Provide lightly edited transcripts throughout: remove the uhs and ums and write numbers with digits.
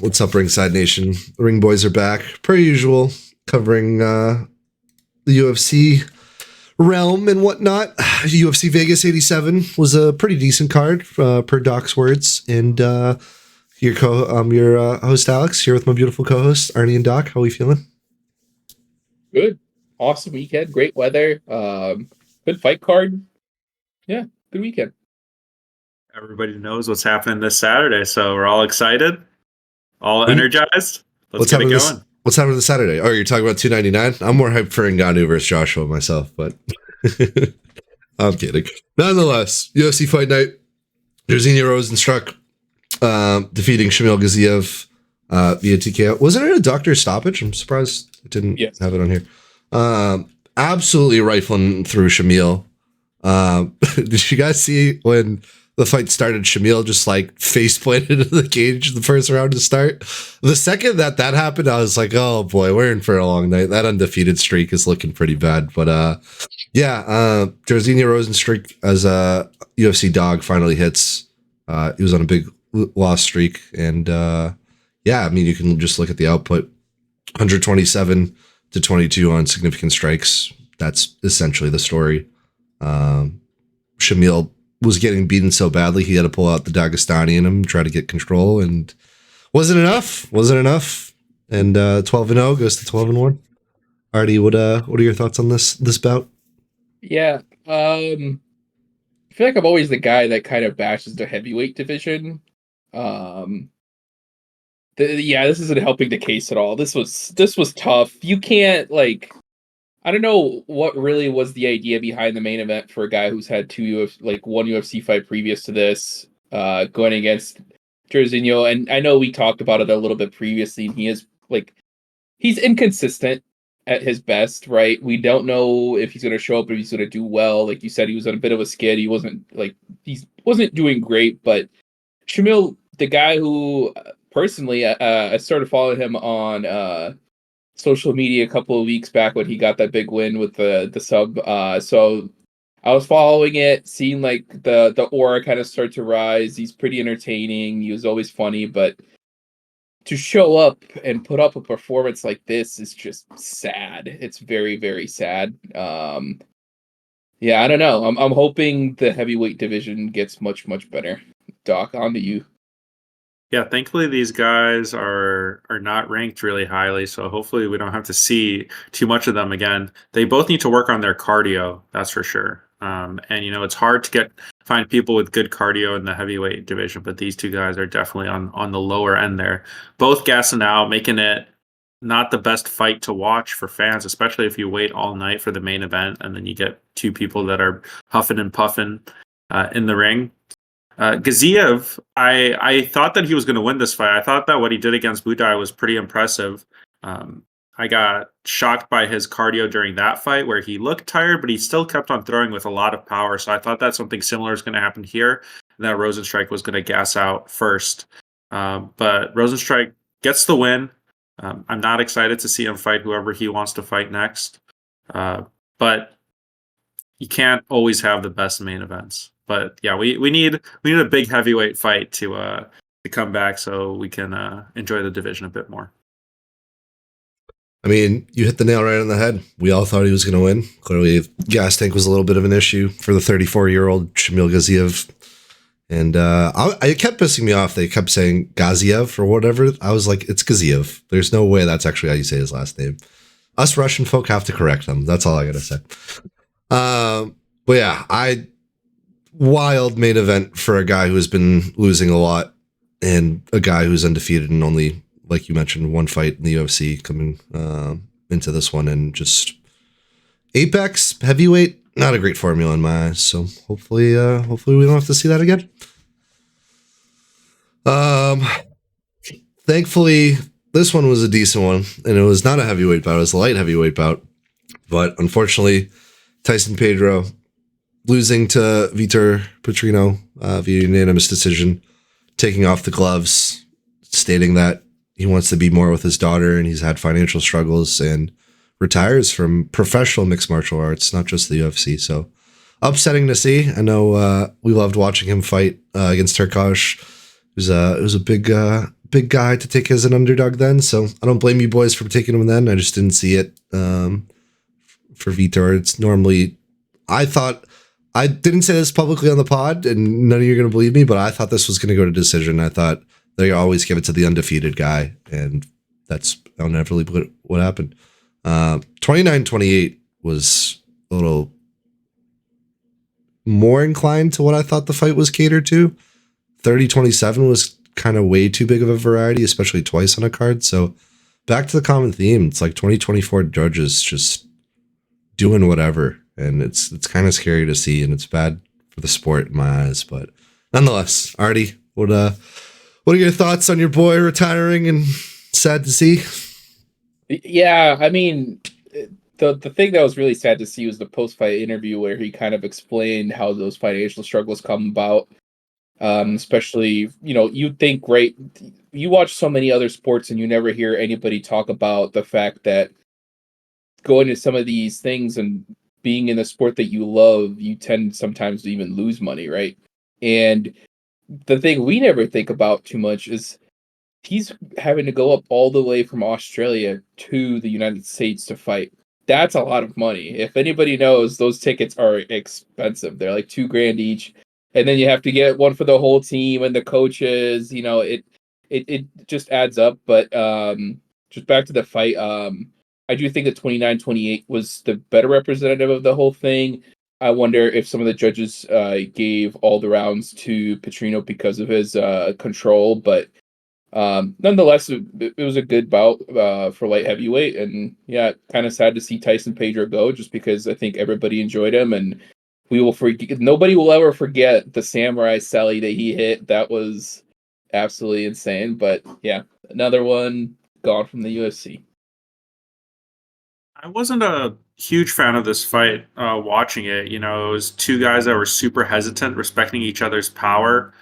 What's up, Ringside Nation? The Ring Boys are back, per usual, covering the UFC realm and whatnot. UFC Vegas 87 was a pretty decent card, per Doc's words. And your host Alex here with my beautiful co-host Arnie and Doc. How are we feeling? Good, awesome weekend, great weather, good fight card. Yeah, good weekend. Everybody knows what's happening this Saturday, so we're all excited, all energized. Let's get it going. What's happening this Saturday? Oh, you're talking about 299? I'm more hyped for Ngannou versus Joshua myself, but I'm kidding. Nonetheless, UFC Fight Night. Jairzinho Rozenstruik defeating Shamil Gaziev via TKO. Wasn't it a doctor stoppage? I'm surprised it didn't have it on here. Absolutely rifling through Shamil. Did you guys see when the fight started, Shamil just like face planted into the cage the first round to start? The second that happened, I was like, oh boy, we're in for a long night. That undefeated streak is looking pretty bad. But Jairzinho Rozenstruik as a UFC dog finally hits. He was on a big loss streak. And I mean, you can just look at the output. 127 to 22 on significant strikes. That's essentially the story. Shamil was getting beaten so badly he had to pull out the Dagestani in him, try to get control, and wasn't enough. And 12-0 goes to 12-1. Artie, what are your thoughts on this bout? Yeah, I feel like I'm always the guy that kind of bashes the heavyweight division. This isn't helping the case at all. This was tough. You can't I don't know what really was the idea behind the main event for a guy who's had one UFC fight previous to this, going against Jairzinho. And I know we talked about it a little bit previously. And he is he's inconsistent at his best, right? We don't know if he's going to show up, if he's going to do well. Like you said, he was on a bit of a skid. He wasn't doing great. But Shamil, the guy who personally, I started following him on social media a couple of weeks back when he got that big win with the sub. So I was following it, seeing the aura kind of start to rise. He's pretty entertaining. He was always funny, but to show up and put up a performance like this is just sad. It's very, very sad. I don't know. I'm hoping the heavyweight division gets much, much better. Doc, on to you. Yeah, thankfully these guys are not ranked really highly, so hopefully we don't have to see too much of them again. They both need to work on their cardio, that's for sure. And it's hard to find people with good cardio in the heavyweight division, but these two guys are definitely on the lower end there. Both gassing out, making it not the best fight to watch for fans, especially if you wait all night for the main event and then you get two people that are huffing and puffing in the ring. Gaziev, I thought that he was going to win this fight. I thought that what he did against Budai was pretty impressive. I got shocked by his cardio during that fight where he looked tired, but he still kept on throwing with a lot of power. So I thought that something similar is going to happen here, and that Rozenstruik was going to gas out first. But Rozenstruik gets the win. I'm not excited to see him fight whoever he wants to fight next. But you can't always have the best main events. But yeah, we need a big heavyweight fight to come back so we can enjoy the division a bit more. I mean, you hit the nail right on the head. We all thought he was going to win. Clearly, gas tank was a little bit of an issue for the 34-year-old Shamil Gaziev. And it kept pissing me off. They kept saying Gaziev or whatever. I was like, it's Gaziev. There's no way that's actually how you say his last name. Us Russian folk have to correct him. That's all I got to say. But yeah, wild main event for a guy who has been losing a lot and a guy who's undefeated and only, like you mentioned, one fight in the UFC coming into this one, and just Apex heavyweight, not a great formula in my eyes. So hopefully we don't have to see that again. Thankfully, this one was a decent one, and it was not a heavyweight bout; it was a light heavyweight bout. But unfortunately, Tyson Pedro losing to Vitor Petrino via unanimous decision, taking off the gloves, stating that he wants to be more with his daughter and he's had financial struggles, and retires from professional mixed martial arts, not just the UFC. So upsetting to see. I know we loved watching him fight against Turkosh. It was a big big guy to take as an underdog then, so I don't blame you boys for taking him then. I just didn't see it for Vitor. It's normally, I thought, I didn't say this publicly on the pod, and none of you are going to believe me, but I thought this was going to go to decision. I thought they always give it to the undefeated guy, and that's inevitably what happened. 29-28 was a little more inclined to what I thought the fight was catered to. 30-27 was kind of way too big of a variety, especially twice on a card. So back to the common theme. It's like 2024 judges just doing whatever. And it's kind of scary to see, and it's bad for the sport in my eyes. But nonetheless, Artie, what are your thoughts on your boy retiring, and sad to see? Yeah, I mean, the thing that was really sad to see was the post-fight interview where he kind of explained how those financial struggles come about. Especially, you'd think, right, you watch so many other sports and you never hear anybody talk about the fact that going to some of these things and being in the sport that you love, you tend sometimes to even lose money, right? And the thing we never think about too much is he's having to go up all the way from Australia to the United States to fight. That's a lot of money. If anybody knows, those tickets are expensive. They're like $2,000 each. And then you have to get one for the whole team and the coaches. It just adds up. But just back to the fight, I do think that 29-28 was the better representative of the whole thing. I wonder if some of the judges gave all the rounds to Petrino because of his control, but nonetheless, it was a good bout for light heavyweight, and yeah, kind of sad to see Tyson Pedro go, just because I think everybody enjoyed him, and nobody will ever forget the samurai Sally that he hit. That was absolutely insane. But yeah, another one gone from the UFC. I wasn't a huge fan of this fight watching it. It was two guys that were super hesitant, respecting each other's power.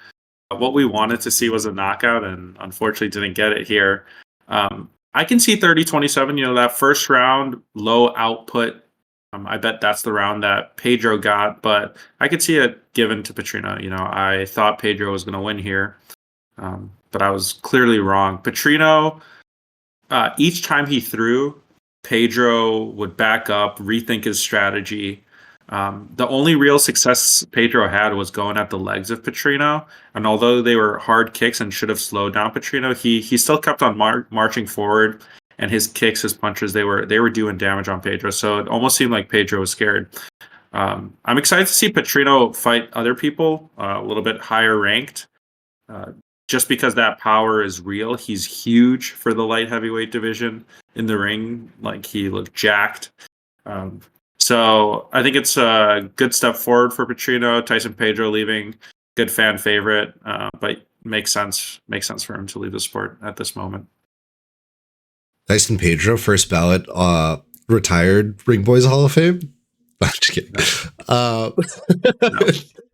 What we wanted to see was a knockout, and unfortunately didn't get it here. I can see 30-27, that first round, low output. I bet that's the round that Pedro got, but I could see it given to Petrino. I thought Pedro was going to win here, but I was clearly wrong. Petrino, each time he threw, Pedro would back up, rethink his strategy. The only real success Pedro had was going at the legs of Petrino, and although they were hard kicks and should have slowed down Petrino, he still kept on marching forward, and his kicks, his punches, they were doing damage on Pedro. So it almost seemed like Pedro was scared. I'm excited to see Petrino fight other people a little bit higher ranked, just because that power is real. He's huge for the light heavyweight division in the ring. Like, he looked jacked. So I think it's a good step forward for Petrino. Tyson Pedro leaving, good fan favorite, but makes sense for him to leave the sport at this moment. Tyson Pedro, first ballot, retired Ring Boys Hall of Fame. I'm just kidding. No.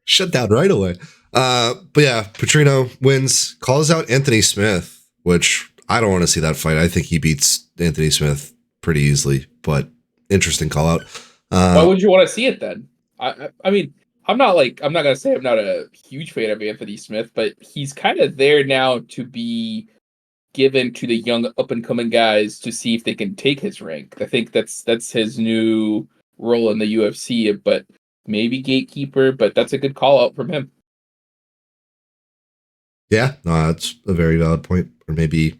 Shut down right away. But yeah, Petrino wins, calls out Anthony Smith, which I don't want to see that fight. I think he beats Anthony Smith pretty easily, but interesting call out. Why would you want to see it then? I mean, I'm not gonna say I'm not a huge fan of Anthony Smith, but he's kind of there now to be given to the young up and coming guys to see if they can take his rank. I think that's his new role in the UFC, but maybe gatekeeper, but that's a good call out from him. Yeah, no, that's a very valid point. Or maybe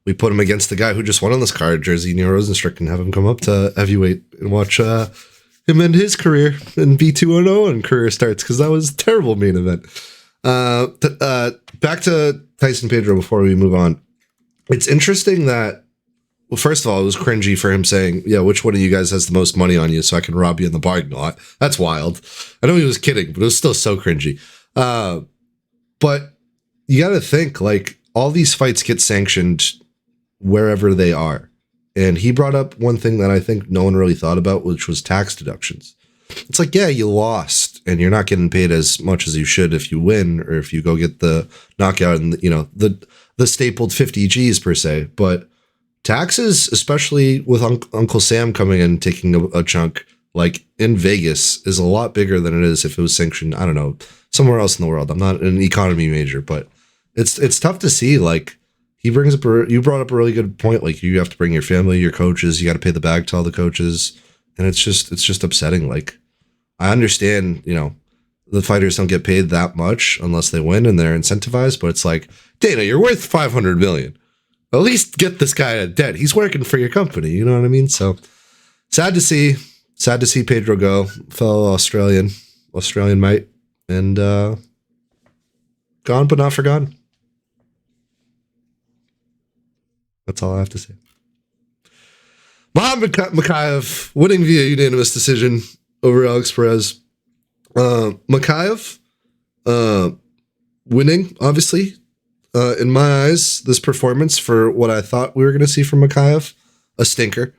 we put him against the guy who just won on this card, Jairzinho Rozenstruik, and have him come up to heavyweight and watch him end his career and be 2-0 and career starts, because that was a terrible main event. Back to Tyson Pedro before we move on. It's interesting that, well, first of all, it was cringy for him saying, yeah, which one of you guys has the most money on you so I can rob you in the parking lot? That's wild. I know he was kidding, but it was still so cringy. But you got to think, like, all these fights get sanctioned wherever they are. And he brought up one thing that I think no one really thought about, which was tax deductions. It's like, yeah, you lost and you're not getting paid as much as you should if you win, or if you go get the knockout and, the stapled 50 G's per se. But taxes, especially with Uncle Sam coming in and taking a chunk, like in Vegas, is a lot bigger than it is if it was sanctioned, I don't know, somewhere else in the world. I'm not an economy major, but it's tough to see. Like, he brings up you brought up a really good point. Like, you have to bring your family, your coaches, you got to pay the bag to all the coaches, and it's just upsetting. Like, I understand, the fighters don't get paid that much unless they win and they're incentivized, but it's like, Dana, you're worth 500 million. At least get this guy a debt. He's working for your company. You know what I mean? So sad to see Pedro go, fellow Australian mate, and gone but not forgotten. That's all I have to say. Muhammad Makayev winning via unanimous decision over Alex Perez. Makayev winning, obviously. In my eyes, this performance for what I thought we were going to see from Makayev, a stinker.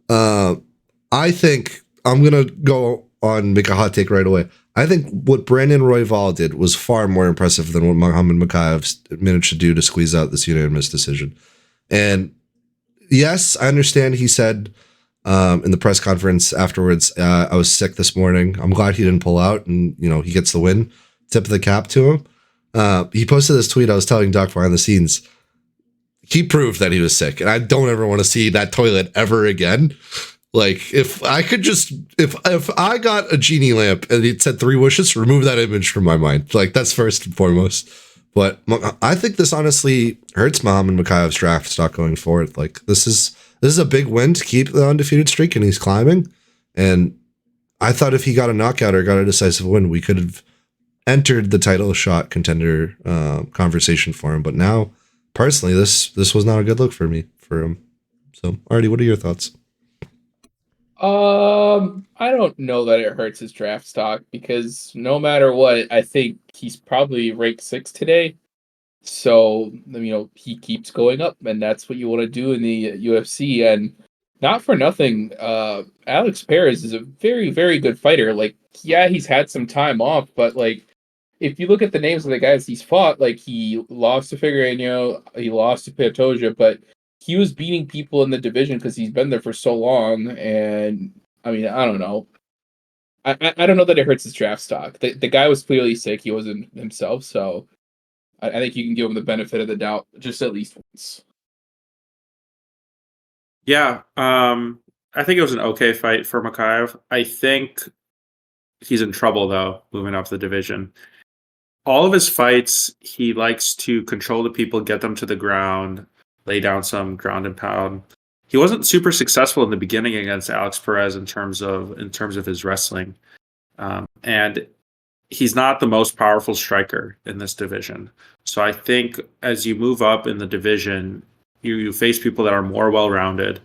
I think I'm going to go on, make a hot take right away. I think what Brandon Royval did was far more impressive than what Muhammad Makayev managed to do to squeeze out this unanimous decision. And yes, I understand he said in the press conference afterwards, I was sick this morning. I'm glad he didn't pull out and, he gets the win. Tip of the cap to him. He posted this tweet. I was telling Doc behind the scenes. He proved that he was sick, and I don't ever want to see that toilet ever again. Like, if I could just, if I got a genie lamp and it said 3 wishes, remove that image from my mind. Like, that's first and foremost. But I think this honestly hurts Muhammad Makayev's draft stock going forward. Like, this is a big win to keep the undefeated streak, and he's climbing. And I thought if he got a knockout or got a decisive win, we could have entered the title shot contender conversation for him. But now, personally, this was not a good look for him. So, Artie, what are your thoughts? I don't know that it hurts his draft stock, because no matter what, I think he's probably ranked 6 today. So, he keeps going up, and that's what you want to do in the UFC. And not for nothing, Alex Perez is a very, very good fighter. Like, yeah, he's had some time off, but like, if you look at the names of the guys he's fought, like, he lost to Figueiredo, he lost to Pantoja, but he was beating people in the division because he's been there for so long. And I don't know. I don't know that it hurts his draft stock. The guy was clearly sick. He wasn't himself. So I think you can give him the benefit of the doubt just at least once. Yeah. I think it was an okay fight for Makayev. I think he's in trouble, though, moving up the division. All of his fights, he likes to control the people, get them to the ground, lay down some ground and pound. He wasn't super successful in the beginning against Alex Perez in terms of his wrestling, and he's not the most powerful striker in this division. So I think as you move up in the division, you face people that are more well-rounded,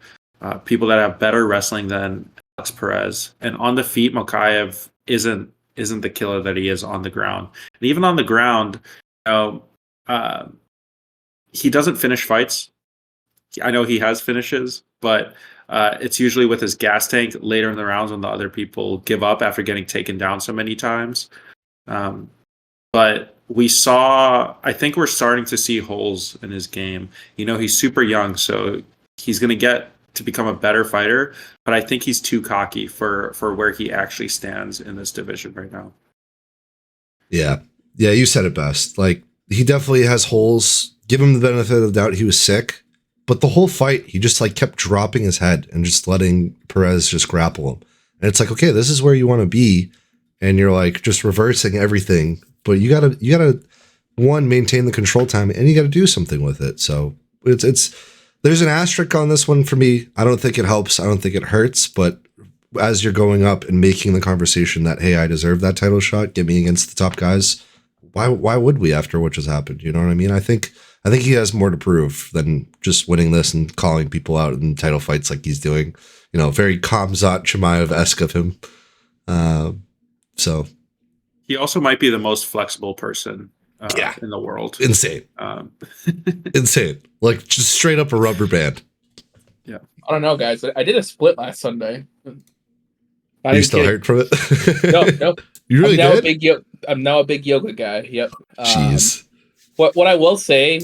people that have better wrestling than Alex Perez. And on the feet, Makayev isn't the killer that he is on the ground. And even on the ground, he doesn't finish fights. I know he has finishes, but it's usually with his gas tank later in the rounds when the other people give up after getting taken down so many times. But I think we're starting to see holes in his game. He's super young, so he's going to get to become a better fighter, but I think he's too cocky for where he actually stands in this division right now. Yeah, you said it best. Like, he definitely has holes. Give him the benefit of the doubt. He was sick, but the whole fight, he just kept dropping his head and just letting Perez just grapple him. And it's like, okay, this is where you want to be, and you're just reversing everything. But you gotta one, maintain the control time, and you gotta do something with it. So there's an asterisk on this one for me. I don't think it helps. I don't think it hurts. But as you're going up and making the conversation that, hey, I deserve that title shot, get me against the top guys. Why would we after what just happened? You know what I mean? I think he has more to prove than just winning this and calling people out in title fights like he's doing. Very Khamzat Chimaev-esque of him. So he also might be the most flexible person in the world. Insane. Insane. Like, just straight up a rubber band. Yeah. I don't know, guys. I did a split last Sunday. You still hurt from it? No. You really did? I'm now a big yoga guy. Yep. Jeez. What I will say,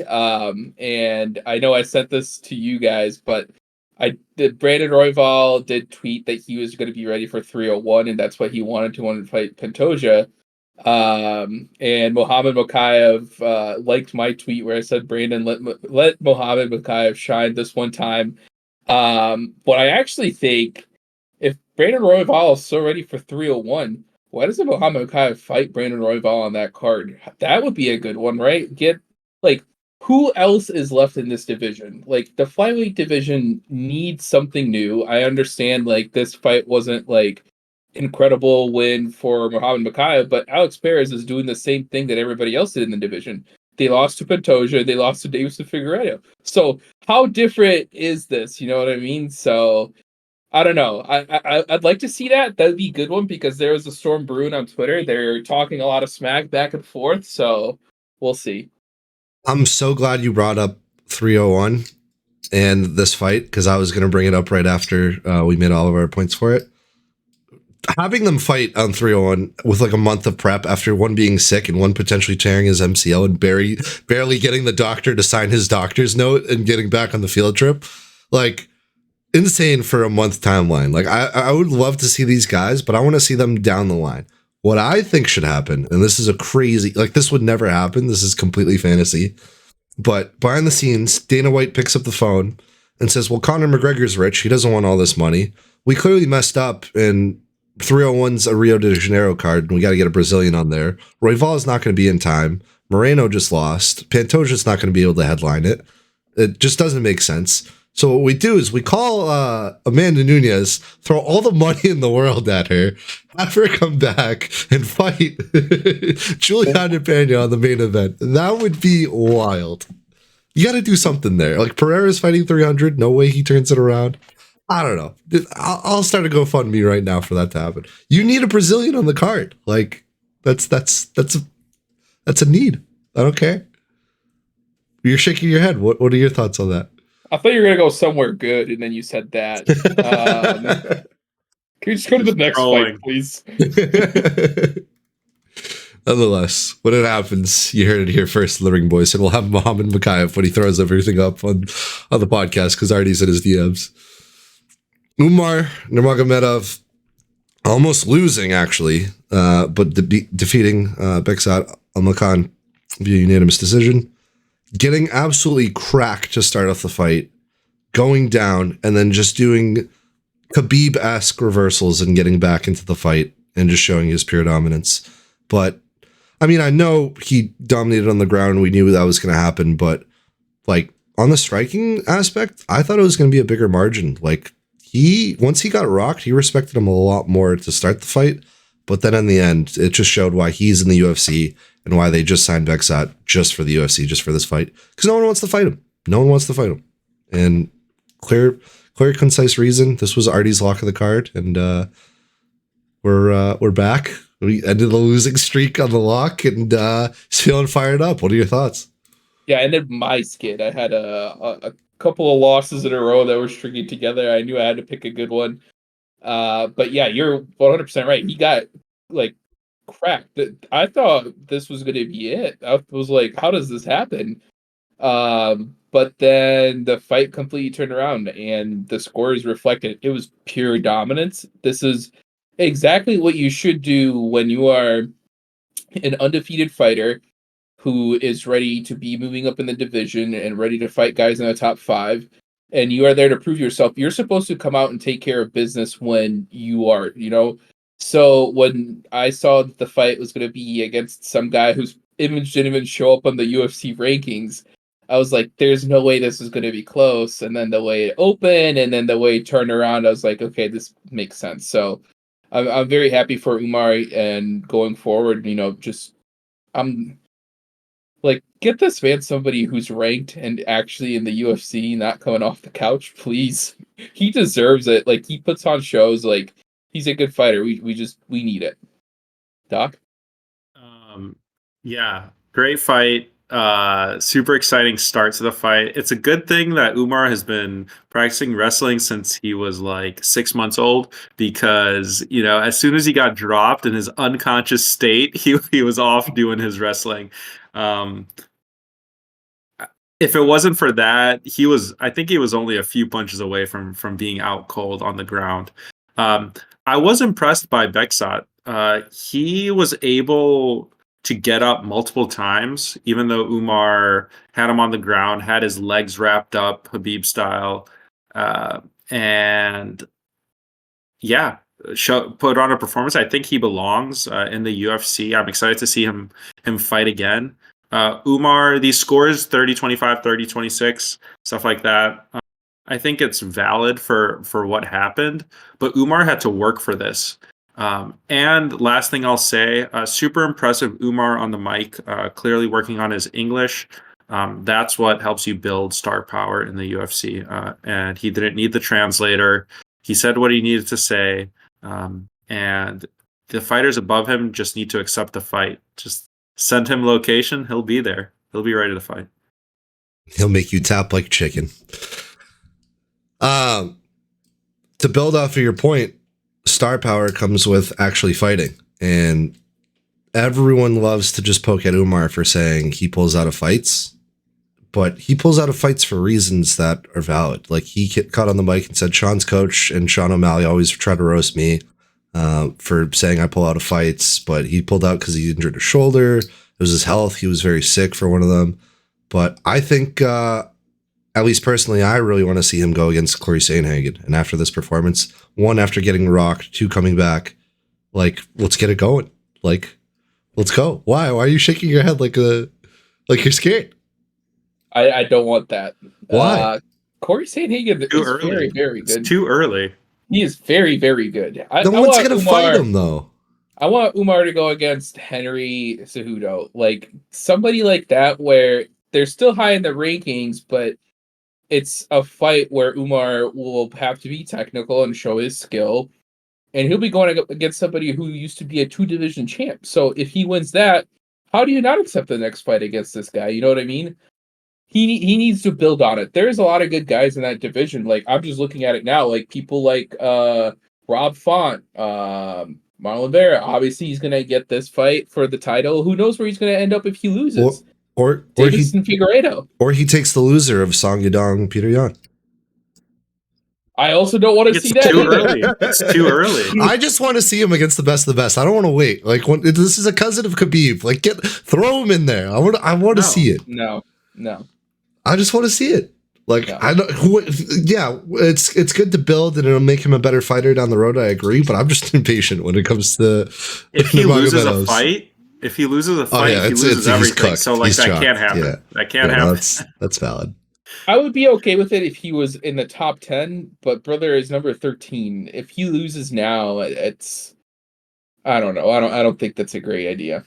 and I know I sent this to you guys, but Brandon Royval did tweet that he was going to be ready for 301, and that's what he wanted to fight Pantoja. And Mohammed Mokaev liked my tweet where I said, Brandon, let Mohammed Mokaev shine this one time. But I actually think if Brandon Royval is so ready for 301, why doesn't Mohammed Mokaev fight Brandon Royval on that card? That would be a good one, right? Get like who else is left in this division? Like the flyweight division needs something new. I understand like this fight wasn't like incredible win for Mohammed Mokaev, but Alex Perez is doing the same thing that everybody else did in the division. They lost to Pantoja, they lost to Davis and Figueiredo. So how different is this? You know what I mean? So I don't know. I'd like to see that. That'd be a good one because there was a storm brewing on Twitter. They're talking a lot of smack back and forth. So we'll see. I'm so glad you brought up 301 and this fight because I was going to bring it up right after we made all of our points for it. Having them fight on 301 with like a month of prep after one being sick and one potentially tearing his MCL and barely getting the doctor to sign his doctor's note and getting back on the field trip, like insane for a month timeline. Like I would love to see these guys, but I want to see them down the line. What I think should happen, and this is a crazy, like this would never happen. This is completely fantasy. But behind the scenes, Dana White picks up the phone and says, well, Conor McGregor's rich. He doesn't want all this money. We clearly messed up, and 301's a Rio de Janeiro card, and we got to get a Brazilian on there. Royval is not going to be in time. Moreno just lost. Pantoja's not going to be able to headline it. It just doesn't make sense. So what we do is we call Amanda Nunes, throw all the money in the world at her, have her come back and fight Juliana Pena on the main event. That would be wild. You got to do something there. Like Pereira's fighting 300. No way he turns it around. I don't know. I'll start a GoFundMe right now for that to happen. You need a Brazilian on the card. Like that's a need. I don't care. You're shaking your head. What are your thoughts on that? I thought you were gonna go somewhere good, and then you said that. Can you just go to the next fight, please? Nonetheless, when it happens, you heard it here first, the Ring Boys, and we'll have Mohammed Mokaev when he throws everything up on the podcast because Artie's in his DMs. Umar Nurmagomedov almost losing, actually, but defeating Beksat Almakhan via unanimous decision. Getting absolutely cracked to start off the fight, going down, and then just doing Khabib-esque reversals and getting back into the fight and just showing his pure dominance. But, I mean, I know he dominated on the ground. We knew that was going to happen. But, like, on the striking aspect, I thought it was going to be a bigger margin. Like, once he got rocked, he respected him a lot more to start the fight. But then in the end, it just showed why he's in the UFC and why they just signed Beksat just for the UFC, just for this fight. Because no one wants to fight him. No one wants to fight him. And clear, concise reason. This was Artie's lock of the card, and we're back. We ended the losing streak on the lock, and he's feeling fired up. What are your thoughts? Yeah, I ended my skid. I had a couple of losses in a row that were stringing together. I knew I had to pick a good one. But yeah, you're 100% right. He got like cracked. I thought this was going to be it. I was like, how does this happen? But then the fight completely turned around and the scores reflected it was pure dominance. This is exactly what you should do when you are an undefeated fighter who is ready to be moving up in the division and ready to fight guys in the top 5. And you are there to prove yourself. You're supposed to come out and take care of business when you are, you know. So when I saw that the fight was going to be against some guy whose image didn't even show up on the UFC rankings, I was like, there's no way this is going to be close. And then the way it opened and then the way it turned around, I was like, okay, this makes sense. So I'm very happy for Umar, and going forward, you know, just I'm like, get this man somebody who's ranked and actually in the UFC, not coming off the couch, please. He deserves it. Like, he puts on shows. Like, he's a good fighter. We need it. Doc? Yeah, great fight. Super exciting start to the fight. It's a good thing that Umar has been practicing wrestling since he was like 6 months old, because, you know, as soon as he got dropped in his unconscious state, he was off doing his wrestling. If it wasn't for that, I think he was only a few punches away from being out cold on the ground. I was impressed by Beksat. He was able to get up multiple times, even though Umar had him on the ground, had his legs wrapped up, Habib style, and yeah, put on a performance. I think he belongs in the UFC. I'm excited to see him fight again. Umar, these scores 30-25, 30-26, stuff like that. I think it's valid for what happened, but Umar had to work for this. And last thing I'll say, super impressive Umar on the mic, clearly working on his English. That's what helps you build star power in the UFC. And he didn't need the translator. He said what he needed to say. And the fighters above him just need to accept the fight. Just send him location. He'll be there. He'll be ready to fight. He'll make you tap like chicken. To build off of your point, star power comes with actually fighting. And everyone loves to just poke at Umar for saying he pulls out of fights. But he pulls out of fights for reasons that are valid. Like he caught on the mic and said, Sean's coach and Sean O'Malley always try to roast me for saying I pull out of fights. But he pulled out because he injured his shoulder. It was his health. He was very sick for one of them. But I think, at least personally, I really want to see him go against Corey Sandhagen. And after this performance, 1, after getting rocked, 2, coming back, like, let's get it going. Like, let's go. Why? Why are you shaking your head like you're scared? I don't want that. Why? Corey Sandhagen is early. very, very good. It's too early. He is very, very good. No one's going to fight him, though. I want Umar to go against Henry Cejudo. Like, somebody like that where they're still high in the rankings, but it's a fight where Umar will have to be technical and show his skill. And he'll be going against somebody who used to be a 2-division champ. So if he wins that, how do you not accept the next fight against this guy? You know what I mean? He needs to build on it. There's a lot of good guys in that division. Like, I'm just looking at it now. Like, people like Rob Font, Marlon Vera. Obviously, he's going to get this fight for the title. Who knows where he's going to end up if he loses? Or Figueiredo. Or he takes the loser of Song Yadong, Peter Yan. I also don't want to see that. Too early. It's too early. I just want to see him against the best of the best. I don't want to wait. Like, this is a cousin of Khabib. Like, throw him in there. I want to see it. No. I just want to see it. Like, no. I know. Yeah, it's good to build and it'll make him a better fighter down the road. I agree, but I'm just impatient when it comes to if he loses a fight. If he loses a fight, he loses everything. So, like, that can't happen. Yeah. That can't happen. That's valid. I would be okay with it if he was in the top 10, but brother is number 13. If he loses now, it's I don't know. I don't think that's a great idea.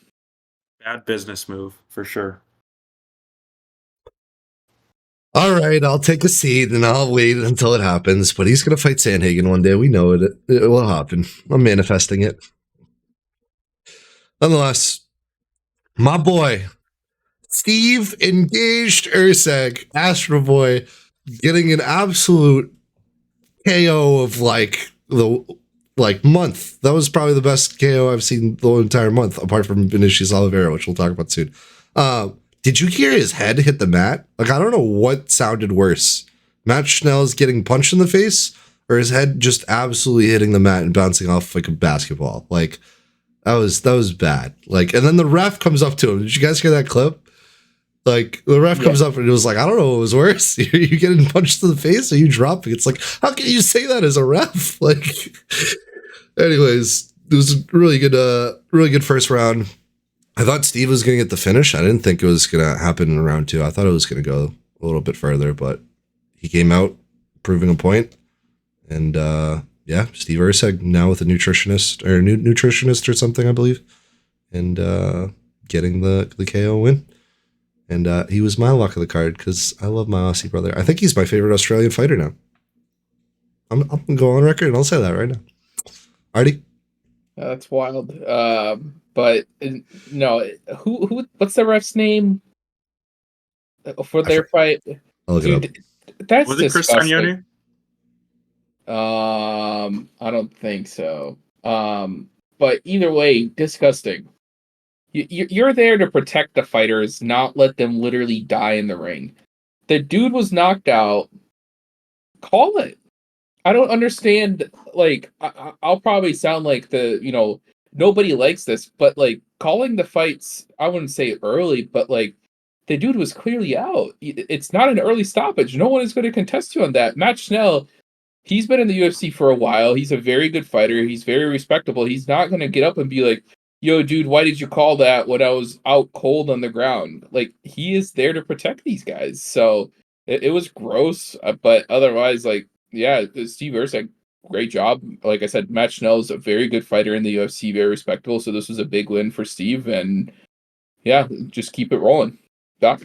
Bad business move for sure. All right, I'll take a seat and I'll wait until it happens. But he's gonna fight Sandhagen one day. We know it. It will happen. I'm manifesting it. Nonetheless, my boy, Steve Engaged Erceg, Astro Boy, getting an absolute KO of the month. That was probably the best KO I've seen the entire month, apart from Vinicius Oliveira, which we'll talk about soon. Did you hear his head hit the mat? Like, I don't know what sounded worse. Matt Schnell's getting punched in the face, or his head just absolutely hitting the mat and bouncing off like a basketball. Like, that was bad. Like, and then the ref comes up to him. Did you guys hear that clip? Like, the ref comes up and it was like, I don't know what was worse. You getting punched in the face or you dropping? It's like, how can you say that as a ref? Like, anyways, it was a really good first round. I thought Steve was going to get the finish. I didn't think it was going to happen in round 2. I thought it was going to go a little bit further, but he came out proving a point. And, yeah, Steve Erceg now with a nutritionist or something, I believe, and getting the KO win. And he was my luck of the card because I love my Aussie brother. I think he's my favorite Australian fighter now. I'm going to go on record and I'll say that right now. Artie? That's wild. But no, who? What's the ref's name for their fight? I'll look it up. That's was it Chris disgusting. I don't think so. But either way, disgusting. You're there to protect the fighters, not let them literally die in the ring. The dude was knocked out. Call it. I don't understand. Like, I'll probably sound like the nobody likes this, but like calling the fights, I wouldn't say early, but like the dude was clearly out. It's not an early stoppage. No one is going to contest you on that. Matt Schnell, he's been in the UFC for a while. He's a very good fighter. He's very respectable. He's not going to get up and be like, yo, dude, why did you call that when I was out cold on the ground? Like, he is there to protect these guys. So it was gross. But otherwise, like, yeah, Steve Erceg, great job. Like I said, Matt Schnell is a very good fighter in the UFC, very respectable. So this was a big win for Steve. And yeah, just keep it rolling. Doc?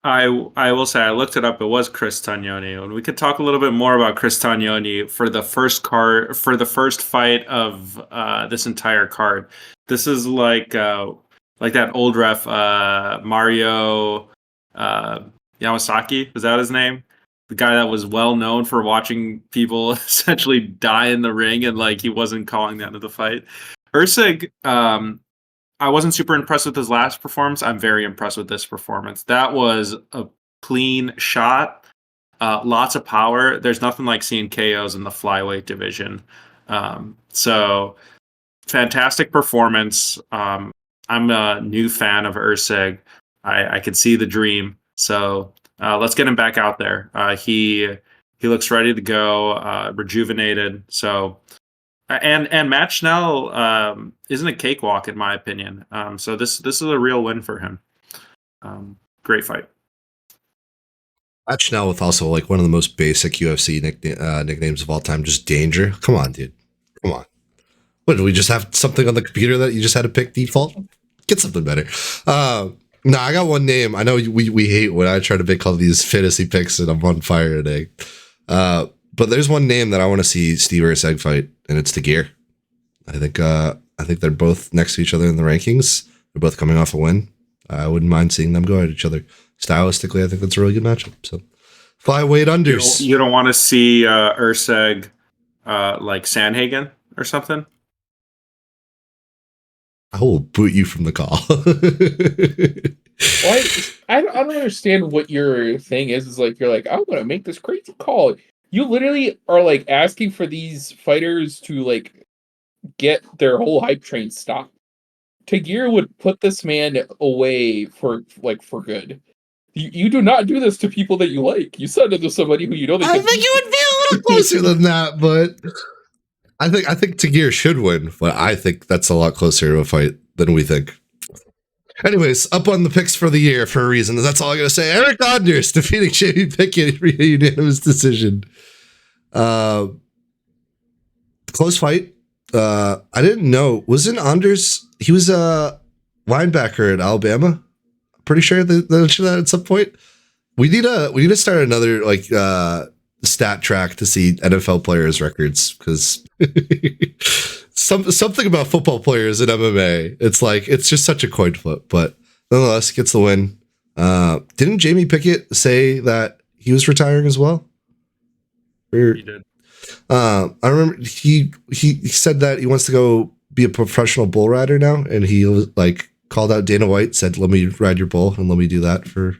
I will say I looked it up. It was Chris Tognoni, and we could talk a little bit more about Chris Tognoni for the first fight of this entire card. This is like that old ref Mario Yamasaki, was that his name? The guy that was well known for watching people essentially die in the ring, and like he wasn't calling the end of the fight. Erceg, I wasn't super impressed with his last performance. I'm very impressed with this performance. That was a clean shot, lots of power. There's nothing like seeing KOs in the flyweight division. So fantastic performance. I'm a new fan of Erceg. I can see the dream. So let's get him back out there. He looks ready to go, rejuvenated. So. And Matt Schnell isn't a cakewalk in my opinion. So this is a real win for him. Great fight. Matt Schnell with also like one of the most basic UFC nicknames of all time, just Danger. Come on, dude. Come on. What, do we just have something on the computer that you just had to pick default? Get something better. No, I got one name. I know we hate when I try to make all these fantasy picks and I'm on fire today. But there's one name that I want to see Steve Erceg fight, and it's Tagir. I think they're both next to each other in the rankings. They're both coming off a win. I wouldn't mind seeing them go at each other. Stylistically, I think that's a really good matchup. So flyweight unders. You don't want to see Erceg like Sandhagen or something? I will boot you from the call. Well, I don't understand what your thing is. Is like you're like, I'm gonna make this crazy call. You literally are like asking for these fighters to like get their whole hype train stopped. Tagir would put this man away for good. You do not do this to people that you like. You said it to somebody who you know. I think you would be a little closer than that, but I think Tagir should win. But I think that's a lot closer to a fight than we think. Anyways, up on the picks for the year for a reason. That's all I'm going to say. Eric Anders defeating Jamie Pickett via unanimous decision. Close fight. I didn't know. Wasn't Anders? He was a linebacker at Alabama. Pretty sure they mentioned that at some point. We need to start another like stat track to see NFL players' records because something about football players in MMA. It's just such a coin flip, but nonetheless gets the win. Didn't Jamie Pickett say that he was retiring as well? He did. I remember he said that he wants to go be a professional bull rider now, and he like called out Dana White, said, "Let me ride your bull and let me do that." For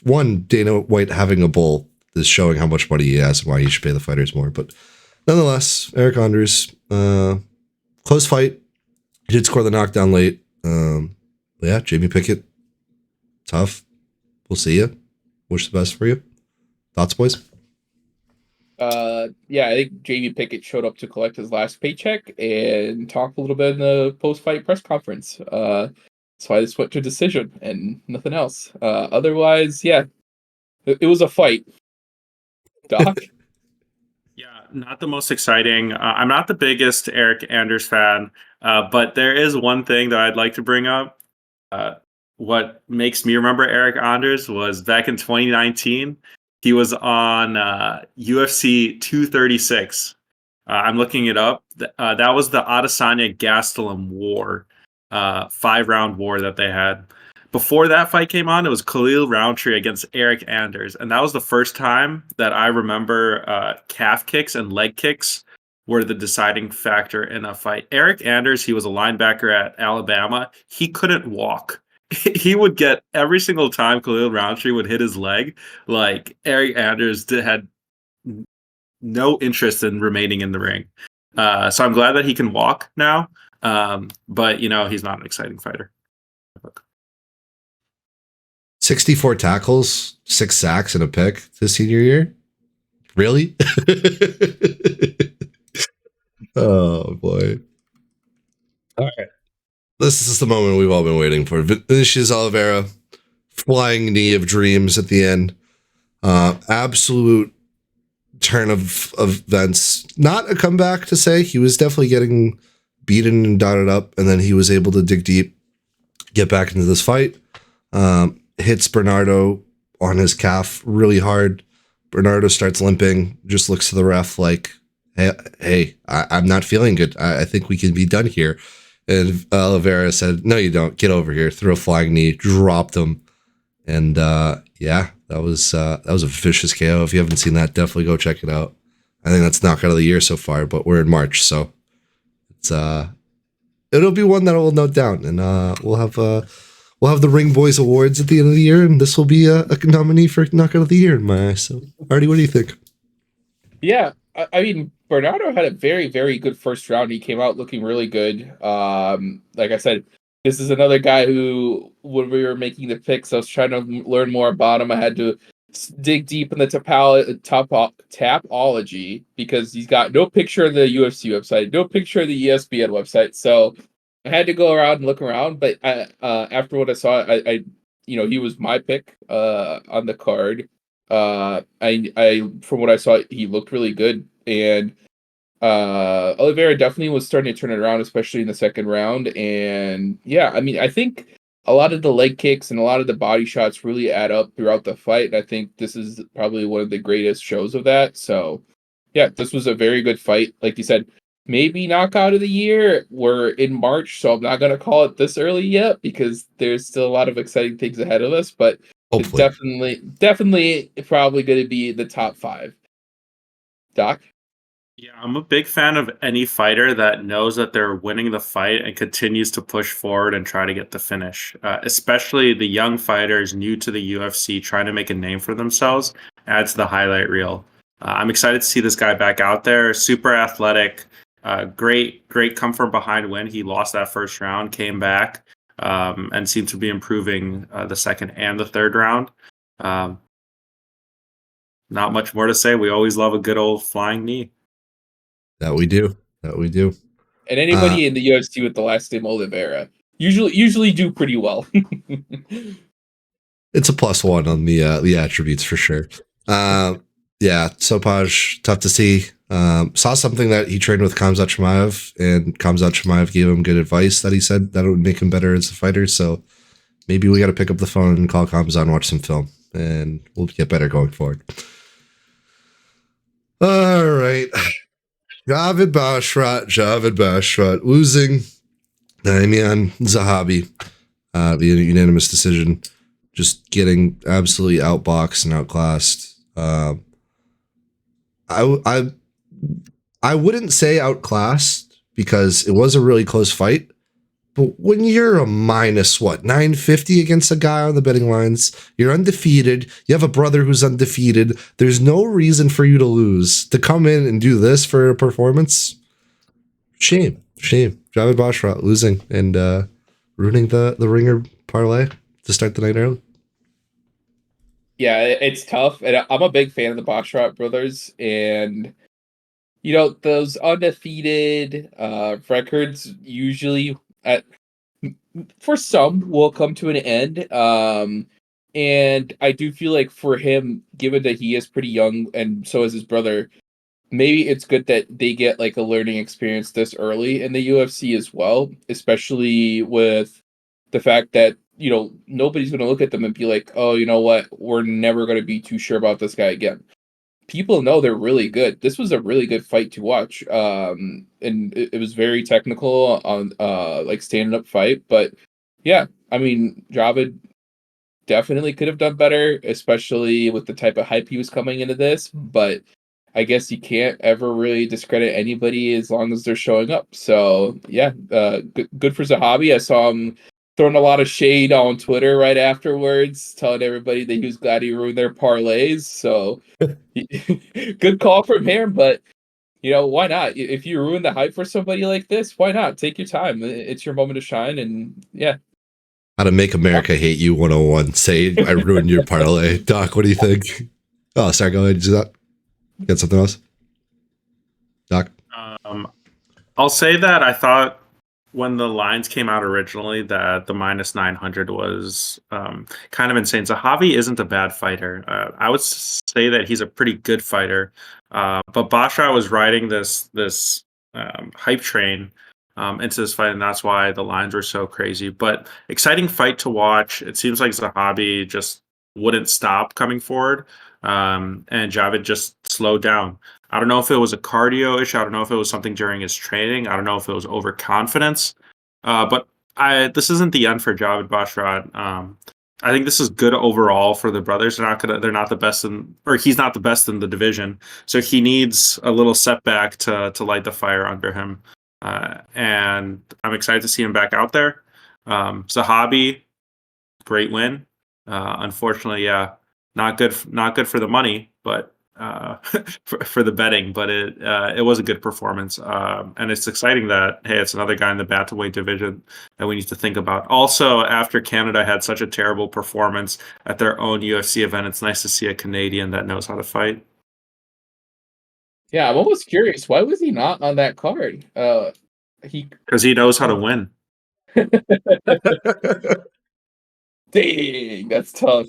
one, Dana White having a bull is showing how much money he has and why he should pay the fighters more. But nonetheless, Eric Anders, close fight. He did score the knockdown late. Yeah, Jamie Pickett, tough. We'll see you. Wish the best for you. Thoughts, boys? Yeah, I think Jamie Pickett showed up to collect his last paycheck and talk a little bit in the post-fight press conference. That's why this went to decision and nothing else. Otherwise, yeah, it was a fight. Doc? Yeah, not the most exciting. I'm not the biggest Eric Anders fan, but there is one thing that I'd like to bring up. What makes me remember Eric Anders was back in 2019. He was on UFC 236. I'm looking it up. That was the Adesanya Gastelum war, 5-round war that they had. Before that fight came on, it was Khalil Roundtree against Eric Anders. And that was the first time that I remember calf kicks and leg kicks were the deciding factor in a fight. Eric Anders, he was a linebacker at Alabama. He couldn't walk. He would get every single time Khalil Roundtree would hit his leg, like Eric Anders had no interest in remaining in the ring. So I'm glad that he can walk now. But he's not an exciting fighter. 64 tackles, 6 sacks, and a pick his senior year. Really? Oh boy. All right. This is the moment we've all been waiting for. Vinicius Oliveira, flying knee of dreams at the end. Absolute turn of events. Not a comeback to say. He was definitely getting beaten and dotted up, and then he was able to dig deep, get back into this fight. Hits Bernardo on his calf really hard. Bernardo starts limping, just looks to the ref like, hey, I'm not feeling good. I think we can be done here. And Oliveira said, no, you don't. Get over here. Threw a flying knee, dropped him. And yeah, that was a vicious KO. If you haven't seen that, definitely go check it out. I think that's knockout of the year so far, but we're in March, so it's it'll be one that I will note down, and we'll have the Ring Boys Awards at the end of the year, and this will be a nominee for knockout of the year in my eyes. So, Artie, what do you think? Yeah, I mean, Bernardo had a very, very good first round. He came out looking really good. Like I said, this is another guy who, when we were making the picks, I was trying to learn more about him. I had to dig deep in the tapology because he's got no picture of the UFC website, no picture of the ESPN website. So I had to go around and look around. But after what I saw, I he was my pick on the card. I from what I saw, he looked really good, and Oliveira definitely was starting to turn it around, especially in the second round. And yeah, I mean, I think a lot of the leg kicks and a lot of the body shots really add up throughout the fight. And I think this is probably one of the greatest shows of that. So yeah, this was a very good fight. Like you said, maybe knockout of the year. We're in March, so I'm not going to call it this early yet because there's still a lot of exciting things ahead of us. But it's Hopefully. definitely probably going to be the top 5. Doc? Yeah, I'm a big fan of any fighter that knows that they're winning the fight and continues to push forward and try to get the finish. Especially the young fighters new to the UFC trying to make a name for themselves adds to the highlight reel. I'm excited to see this guy back out there. Super athletic, great come from behind win. He lost that first round, came back, and seemed to be improving the second and the third round. Not much more to say. We always love a good old flying knee. That we do. And anybody in the UFC with the last name Oliveira usually do pretty well. It's a +1 on the attributes for sure. Yeah, Sopaj, tough to see. Saw something that he trained with Khamzat Chimaev, and Khamzat Chimaev gave him good advice that he said that it would make him better as a fighter. So maybe we got to pick up the phone and call Khamzat and watch some film, and we'll get better going forward. All right. Javid Bashrat losing Damian Zahabi, the unanimous decision, just getting absolutely outboxed and outclassed. I wouldn't say outclassed because it was a really close fight. But when you're a minus 950 against a guy on the betting lines, you're undefeated. You have a brother who's undefeated. There's no reason for you to lose. To come in and do this for a performance, shame. Javid Bashrat losing and ruining the ringer parlay to start the night early. Yeah, it's tough, and I'm a big fan of the Bashrat brothers, and those undefeated records usually for some will come to an end. And I do feel like for him, given that he is pretty young and so is his brother, maybe it's good that they get like a learning experience this early in the UFC as well, especially with the fact that nobody's going to look at them and be like, oh, you know what, we're never going to be too sure about this guy again. People know they're really good. This was a really good fight to watch. And it was very technical on like standing up fight. But yeah, I mean, Javid definitely could have done better, especially with the type of hype he was coming into this. But I guess you can't ever really discredit anybody as long as they're showing up. So yeah, good for Zahabi. I saw him throwing a lot of shade on Twitter right afterwards, telling everybody that he was glad he ruined their parlays. So good call from him, but Why not? If you ruin the hype for somebody like this, why not? Take your time. It's your moment to shine, and yeah. How to Make America Hate You 101. Say I ruined your parlay. Doc, what do you think? Oh, sorry, go ahead. Do that. Got something else? Doc? I'll say that I thought when the lines came out originally that the minus 900 was kind of insane. Zahavi isn't a bad fighter. I would say that he's a pretty good fighter. But Basha was riding this hype train into this fight, and that's why the lines were so crazy. But exciting fight to watch. It seems like Zahavi just wouldn't stop coming forward, and Javid just slowed down. I don't know if it was a cardio issue. I don't know if it was something during his training. I don't know if it was overconfidence. But this isn't the end for Javid Basharat. I think this is good overall for the brothers. They're not the best or he's not the best in the division. So he needs a little setback to light the fire under him. And I'm excited to see him back out there. Zahabi, great win. Unfortunately, yeah, not good for the money, but for the betting, but it was a good performance, and it's exciting that it's another guy in the bantamweight division that we need to think about. Also, after Canada had such a terrible performance at their own UFC event, it's nice to see a Canadian that knows how to fight. Yeah, I'm almost curious. Why was he not on that card? Because he knows how to win. Dang, that's tough.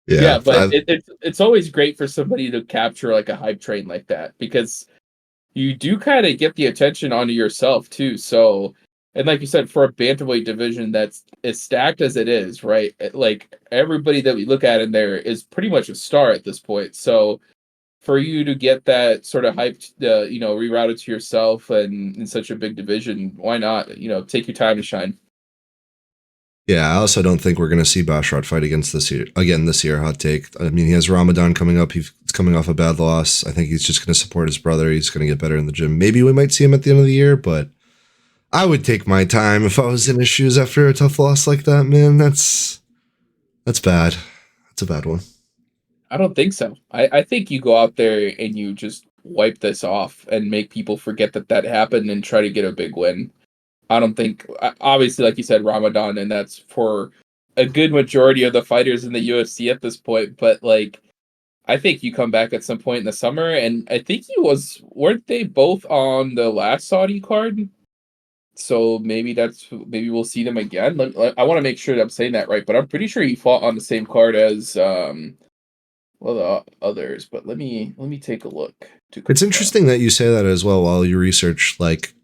Yeah, Yeah, but it's always great for somebody to capture like a hype train like that, because you do kind of get the attention onto yourself too. So, and like you said, for a bantamweight division that's as stacked as it is, right? Like everybody that we look at in there is pretty much a star at this point. So, for you to get that sort of hype, rerouted to yourself and in such a big division, why not? Take your time to shine. Yeah, I also don't think we're going to see Basharat fight this year. Hot take. I mean, he has Ramadan coming up. He's coming off a bad loss. I think he's just going to support his brother. He's going to get better in the gym. Maybe we might see him at the end of the year, but I would take my time if I was in his shoes after a tough loss like that, man. That's bad. That's a bad one. I don't think so. I think you go out there and you just wipe this off and make people forget that happened and try to get a big win. I don't think, obviously, like you said, Ramadan, and that's for a good majority of the fighters in the UFC at this point. But like, I think you come back at some point in the summer, and I think weren't they both on the last Saudi card? So maybe we'll see them again. I want to make sure that I'm saying that right, but I'm pretty sure he fought on the same card as the others. But let me take a look. It's interesting that you say that as well while you research. Like,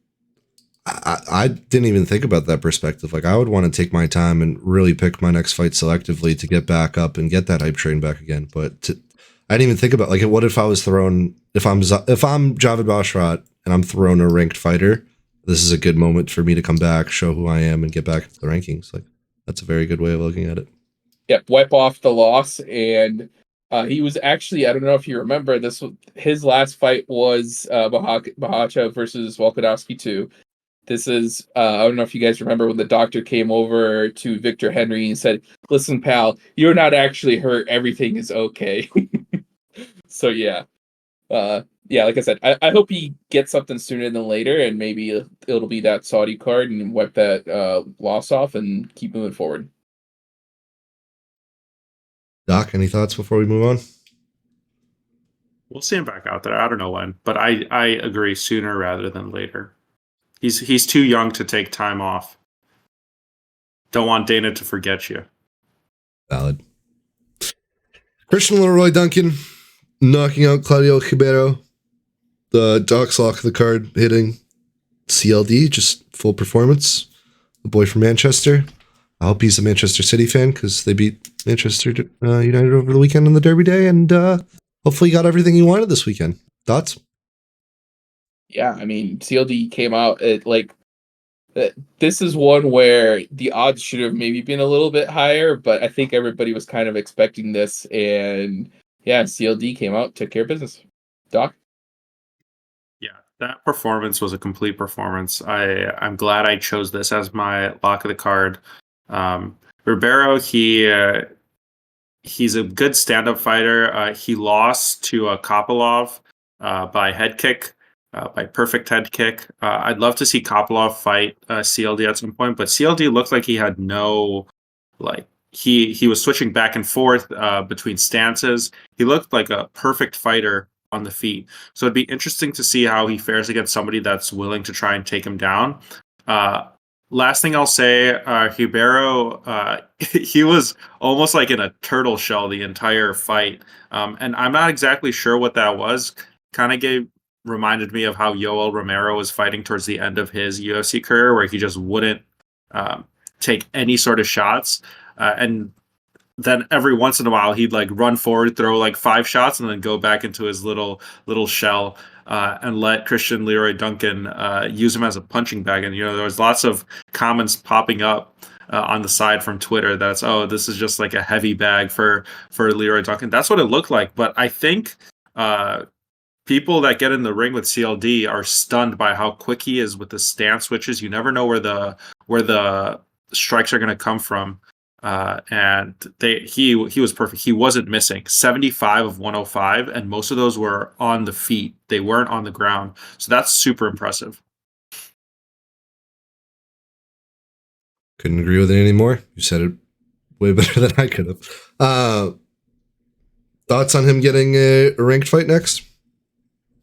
I didn't even think about that perspective. Like, I would want to take my time and really pick my next fight selectively to get back up and get that hype train back again. But I didn't even think about, like, what if I was thrown, if I'm Javid Basharat and I'm thrown a ranked fighter, this is a good moment for me to come back, show who I am, and get back into the rankings. Like, that's a very good way of looking at it. Yep, wipe off the loss. And he was actually, I don't know if you remember, his last fight was Mahacha versus Volkanovski 2. This is, I don't know if you guys remember when the doctor came over to Victor Henry and said, "Listen, pal, you're not actually hurt. Everything is okay." So yeah. Like I said, I hope he gets something sooner than later, and maybe it'll be that Saudi card and wipe that loss off and keep moving forward. Doc, any thoughts before we move on? We'll see him back out there. I don't know when, but I agree, sooner rather than later. He's too young to take time off. Don't want Dana to forget you. Valid. Christian Leroy Duncan knocking out Claudio Ribeiro. The Doc's lock of the card hitting CLD, just full performance. The boy from Manchester. I hope he's a Manchester City fan because they beat Manchester United over the weekend on the Derby Day, and hopefully he got everything he wanted this weekend. Thoughts? Yeah, I mean, CLD came out at this is one where the odds should have maybe been a little bit higher, but I think everybody was kind of expecting this, and yeah, CLD came out, took care of business. Doc? Yeah, that performance was a complete performance. I'm glad I chose this as my lock of the card. Ribeiro, he's a good stand-up fighter. He lost to Kopylov by head kick, by perfect head kick. I'd love to see Kopylov fight CLD at some point, but CLD looked like he had no like he was switching back and forth between stances. He looked like a perfect fighter on the feet. So it'd be interesting to see how he fares against somebody that's willing to try and take him down. Uh, Last thing I'll say, Ribeiro, he was almost like in a turtle shell the entire fight, and I'm not exactly sure what that was. Kind of reminded me of how Yoel Romero was fighting towards the end of his UFC career, where he just wouldn't um, take any sort of shots, and then every once in a while he'd like run forward, throw like 5 shots, and then go back into his little shell and let Christian Leroy Duncan use him as a punching bag. And there was lots of comments popping up on the side from Twitter that's this is just like a heavy bag for Leroy Duncan. That's what it looked like. But I think people that get in the ring with CLD are stunned by how quick he is with the stance switches. You never know where the strikes are going to come from. And he was perfect. He wasn't missing 75 of 105, and most of those were on the feet. They weren't on the ground. So that's super impressive. Couldn't agree with it anymore. You said it way better than I could have. Thoughts on him getting a ranked fight next?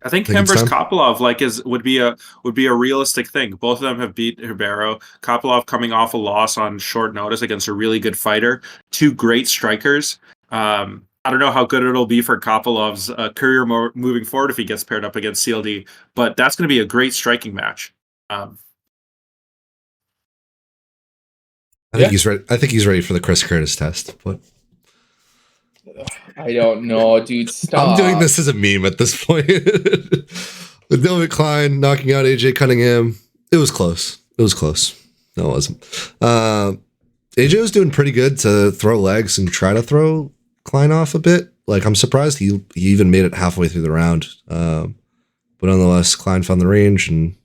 I think him versus Kopylov would be a realistic thing. Both of them have beat Ribeiro. Kopylov coming off a loss on short notice against a really good fighter. 2 great strikers. I don't know how good it'll be for Kopylov's career moving forward if he gets paired up against CLD, but that's going to be a great striking match. I think he's ready. I think he's ready for the Chris Curtis test, but I don't know, dude. Stop. I'm doing this as a meme at this point. With Dylan Klein knocking out AJ Cunningham, it was close. No, it wasn't. AJ was doing pretty good to throw legs and try to throw Klein off a bit. Like, I'm surprised he even made it halfway through the round. But nonetheless, Klein found the range and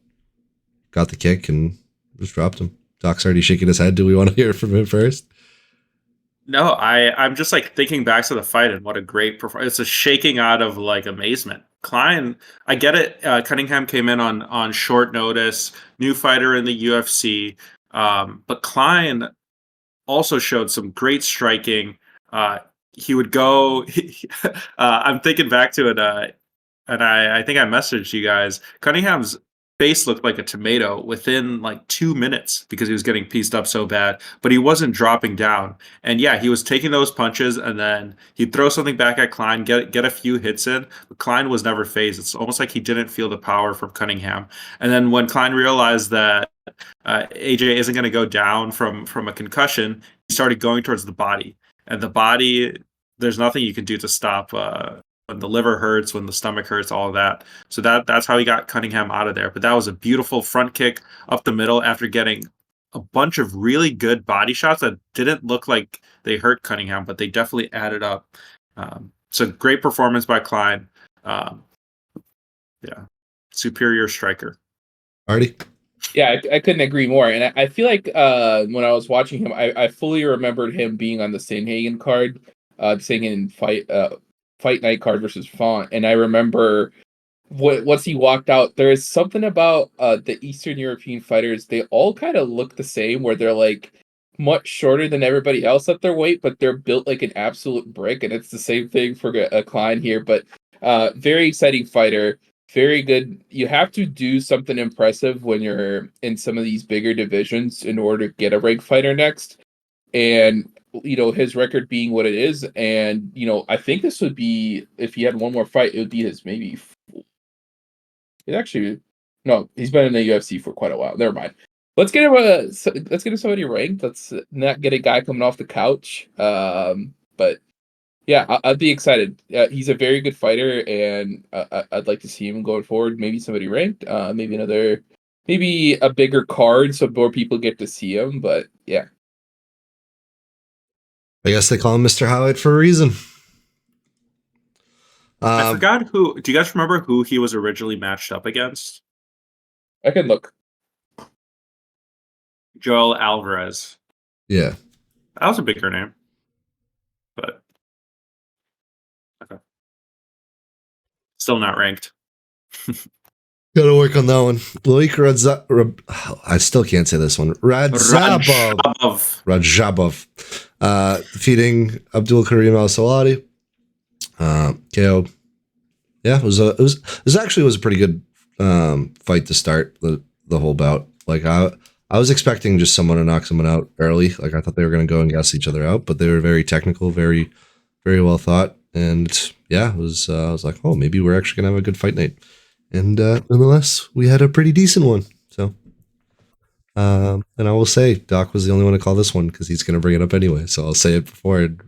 got the kick and just dropped him. Doc's already shaking his head. Do we want to hear from him first? No, I'm just like thinking back to the fight and what a great performance. It's a shaking out of like amazement. Klein, I get it. Cunningham came in on short notice, new fighter in the UFC. But Klein also showed some great striking. He would go. I'm thinking back to it, and I think I messaged you guys. Cunningham's face looked like a tomato within like 2 minutes because he was getting pieced up so bad, but he wasn't dropping down. And yeah, he was taking those punches, and then he'd throw something back at Klein, get a few hits in, but Klein was never phased. It's almost like he didn't feel the power from Cunningham. And then when Klein realized that AJ isn't going to go down from a concussion, he started going towards the body. And the body, there's nothing you can do to stop when the liver hurts, when the stomach hurts, all of that. So that's how he got Cunningham out of there. But that was a beautiful front kick up the middle after getting a bunch of really good body shots that didn't look like they hurt Cunningham, but they definitely added up. So great performance by Klein. Yeah, superior striker. Artie? Yeah, I couldn't agree more. And I feel like when I was watching him, I fully remembered him being on the Sandhagen card, Sandhagen fight night card versus Font. And I remember once he walked out, there is something about the Eastern European fighters. They all kind of look the same, where they're like much shorter than everybody else at their weight, but they're built like an absolute brick. And it's the same thing for Klein here. But very exciting fighter. Very good. You have to do something impressive when you're in some of these bigger divisions in order to get a ranked fighter next. And, his record being what it is. And, I think this would be, if he had one more fight, it would be his maybe. It actually, no, he's been in the UFC for quite a while. Never mind. Let's get him somebody ranked. Let's not get a guy coming off the couch. But yeah, I'd be excited. He's a very good fighter, and I'd like to see him going forward. Maybe somebody ranked, maybe a bigger card so more people get to see him. But yeah, I guess they call him Mr. Highlight for a reason. I forgot who. Do you guys remember who he was originally matched up against? I can look. Joel Alvarez. Yeah, that was a bigger name, but okay. Still not ranked. Gotta work on that one. I still can't say this one. Rajabov. Defeating Abdul Karim Al Salati. KO. Yeah, it was actually was a pretty good fight to start the whole bout. Like I was expecting just someone to knock someone out early. Like I thought they were gonna go and gas each other out, but they were very technical, very, very well thought. And yeah, it was I was like, oh, maybe we're actually gonna have a good fight night. And nonetheless, we had a pretty decent one. So and I will say Doc was the only one to call this one because he's gonna bring it up anyway. So I'll say it before and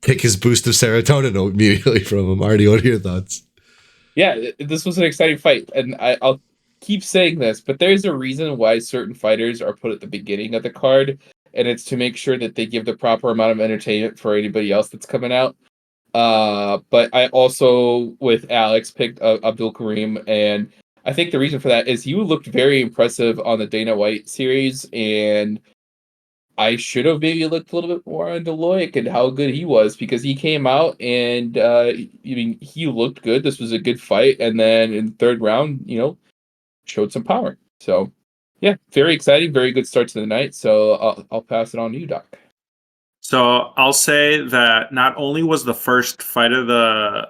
take his boost of serotonin immediately from him. Artie, what are your thoughts? Yeah, this was an exciting fight, and I'll keep saying this, but there's a reason why certain fighters are put at the beginning of the card, and it's to make sure that they give the proper amount of entertainment for anybody else that's coming out. But I also, with Alex, picked Abdul Karim, and I think the reason for that is he looked very impressive on the Dana White series, and I should have maybe looked a little bit more into Loic and how good he was because he came out and I mean he looked good. This was a good fight, and then in the third round, showed some power. So yeah, very exciting, very good start to the night. So I'll pass it on to you, Doc. So I'll say that not only was the first fight of the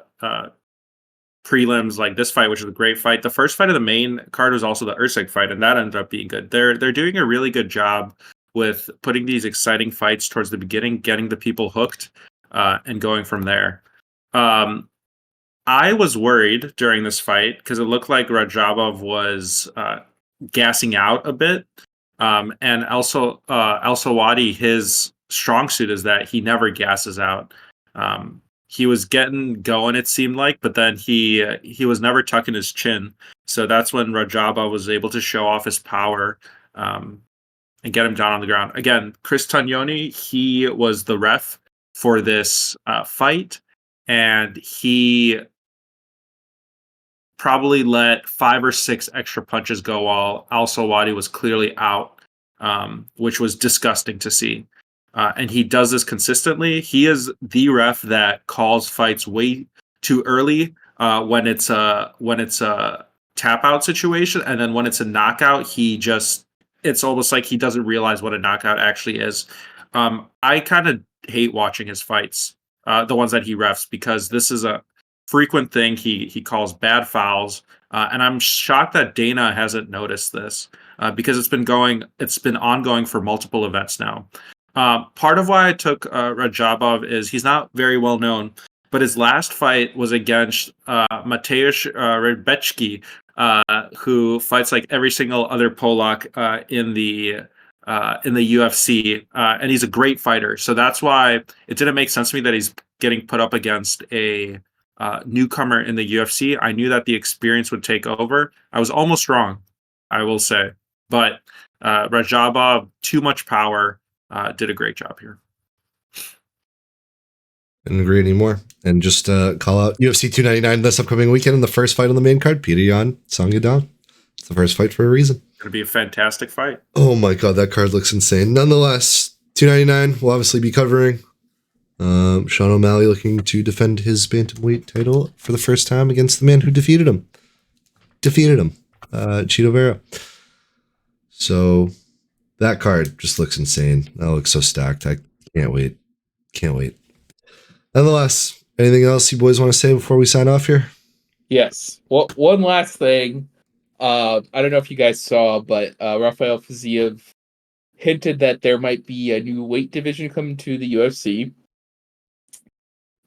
prelims like this fight, which is a great fight, the first fight of the main card was also the Usyk fight, and that ended up being good. They're doing a really good job with putting these exciting fights towards the beginning, getting the people hooked, and going from there. I was worried during this fight because it looked like Rajabov was gassing out a bit. And also, Al Sawadi, his strong suit is that he never gasses out. He was getting going, it seemed like, but then he was never tucking his chin. So that's when Rajabov was able to show off his power and get him down on the ground. Again, Chris Tognoni, he was the ref for this fight, and he probably let 5 or 6 extra punches go while Al Sawadi was clearly out, which was disgusting to see. And he does this consistently. He is the ref that calls fights way too early when it's a tap out situation, and then when it's a knockout, it's almost like he doesn't realize what a knockout actually is. I kind of hate watching his fights, the ones that he refs, because this is a frequent thing. He calls bad fouls, and I'm shocked that Dana hasn't noticed this because it's been ongoing for multiple events now. Part of why I took Rajabov is he's not very well known, but his last fight was against Mateusz Rebecki, who fights like every single other Polak in the UFC, and he's a great fighter. So that's why it didn't make sense to me that he's getting put up against a newcomer in the UFC. I knew that the experience would take over. I was almost wrong, I will say, but Rajabov, too much power, did a great job here. Couldn't agree anymore. And just call out UFC 299 this upcoming weekend in the first fight on the main card, Peter Yan, Song Yadong. It's the first fight for a reason. It's going to be a fantastic fight. Oh my god, that card looks insane. Nonetheless, 299 we'll obviously be covering. Sean O'Malley looking to defend his bantamweight title for the first time against the man who defeated him. Chito Vera. So that card just looks insane. That looks so stacked. I can't wait. Nonetheless, anything else you boys want to say before we sign off here? Yes. Well, one last thing. I don't know if you guys saw, but Rafael Fiziev hinted that there might be a new weight division coming to the UFC.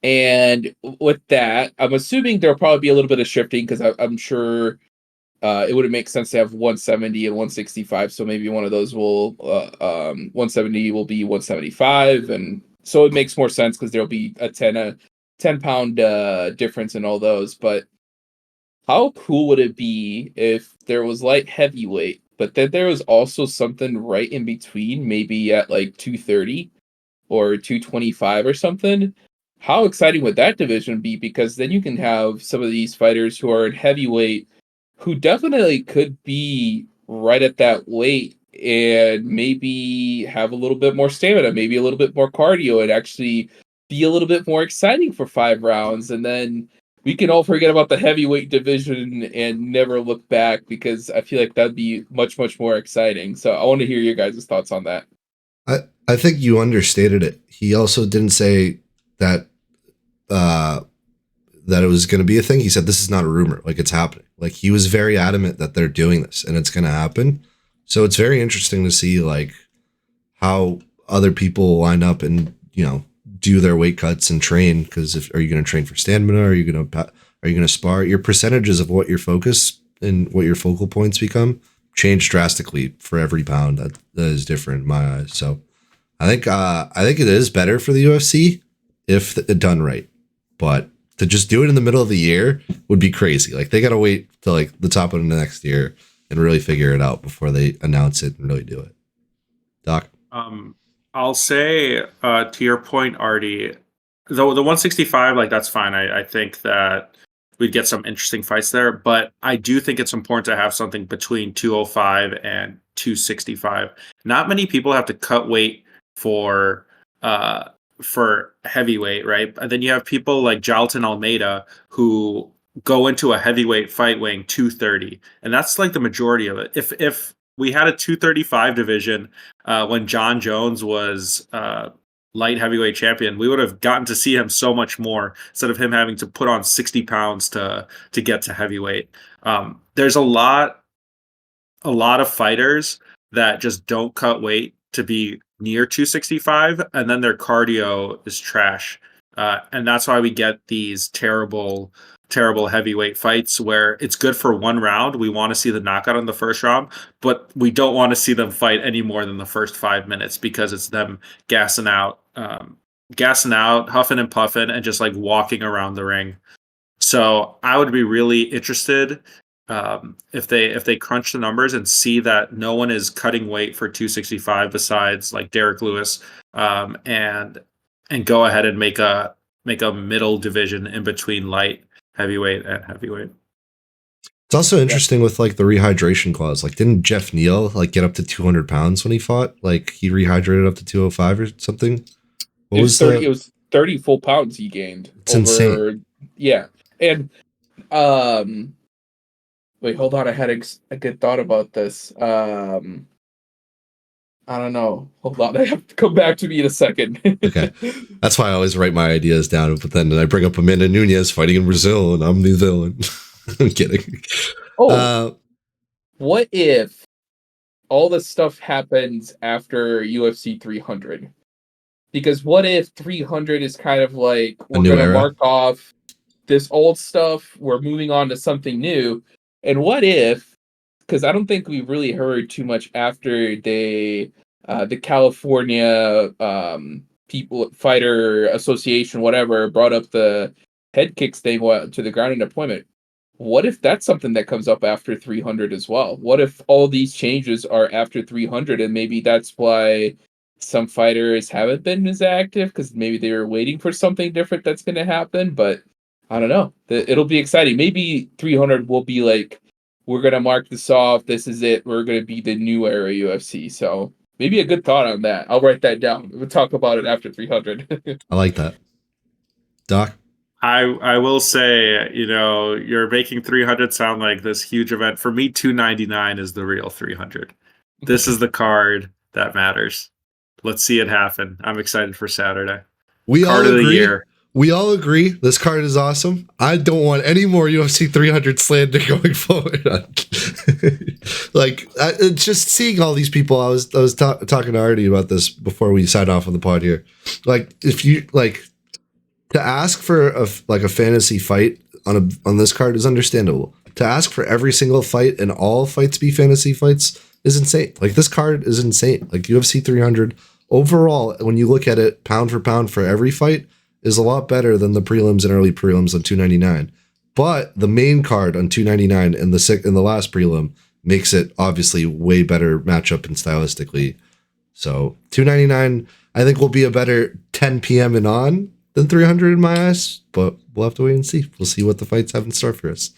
And with that, I'm assuming there'll probably be a little bit of shifting because I'm sure it would make sense to have 170 and 165. So maybe one of those will 170 will be 175, and so it makes more sense because there'll be a 10 pound difference in all those. But how cool would it be if there was light heavyweight, but then there was also something right in between, maybe at like 230 or 225 or something? How exciting would that division be? Because then you can have some of these fighters who are in heavyweight who definitely could be right at that weight and maybe have a little bit more stamina, maybe a little bit more cardio, and actually be a little bit more exciting for 5 rounds. And then we can all forget about the heavyweight division and never look back, because I feel like that'd be much, much more exciting. So I want to hear your guys' thoughts on that. I think you understated it. He also didn't say that uh, that it was going to be a thing. He said this is not a rumor, like it's happening. Like he was very adamant that they're doing this and it's going to happen. So it's very interesting to see like how other people line up and do their weight cuts and train. Because if are you going to train for stamina? Are you going to spar? Your percentages of what your focus and what your focal points become change drastically for every pound. That is different in my eyes. So I think it is better for the UFC if done right, but to just do it in the middle of the year would be crazy. Like they got to wait till like the top of the next year and really figure it out before they announce it and really do it. Doc, I'll say to your point, Artie, though the 165, like that's fine. I think that we'd get some interesting fights there, but I do think it's important to have something between 205 and 265. Not many people have to cut weight for uh for heavyweight, right? And then you have people like Jalton Almeida who go into a heavyweight fight weighing 230, and that's like the majority of it. If we had a 235 division when John Jones was light heavyweight champion, we would have gotten to see him so much more instead of him having to put on 60 pounds to get to heavyweight. There's a lot of fighters that just don't cut weight to be near 265, and then their cardio is trash. And that's why we get these terrible, terrible heavyweight fights where it's good for one round. We want to see the knockout in the first round, but we don't want to see them fight any more than the first 5 minutes because it's them gassing out, huffing and puffing, and just like walking around the ring. So I would be really interested if they crunch the numbers and see that no one is cutting weight for 265 besides like Derek Lewis, and go ahead and make a middle division in between light heavyweight and heavyweight. it's also interesting with like the rehydration clause. Like, didn't Jeff Neal like get up to 200 pounds when he fought? Like, he rehydrated up to 205 or something. What It was was 30. the? It was 30 full pounds he gained. It's insane. Yeah, and wait, hold on. I had a good thought about this. I don't know. Hold on. I have to come back to me in a second. Okay. That's why I always write my ideas down, but then I bring up Amanda Nunez fighting in Brazil, and I'm the villain. I'm kidding. Oh, what if all this stuff happens after UFC 300? Because what if 300 is kind of like, A we're new going to era. mark off this old stuff, we're moving on to something new. And what if, because I don't think we've really heard too much after the California people fighter association, whatever, brought up the head kicks thing to the ground and deployment. What if that's something that comes up after 300 as well? What if all these changes are after 300, and maybe that's why some fighters haven't been as active, because maybe they were waiting for something different that's going to happen? But I don't know. It'll be exciting. Maybe 300 will be like, we're going to mark this off. This is it. We're going to be the new era UFC. So maybe a good thought on that. I'll write that down. We'll talk about it after 300. I like that. Doc? I will say, you're making 300 sound like this huge event. For me, 299 is the real 300. This is the card that matters. Let's see it happen. I'm excited for Saturday. We Card all of the agree. year. We all agree this card is awesome. I don't want any more UFC 300 slander going forward. It's just seeing all these people. I was talking to Artie about this before we signed off on the pod here. Like, if you like to ask for a fantasy fight on this card is understandable. To ask for every single fight and all fights be fantasy fights is insane. Like, this card is insane. Like, UFC 300 overall, when you look at it pound for pound for every fight, is a lot better than the prelims and early prelims on 299. But the main card on 299 and the last prelim makes it obviously way better matchup and stylistically. So 299, I think, will be a better 10 p.m. and on than 300 in my eyes, but we'll have to wait and see. We'll see what the fights have in store for us.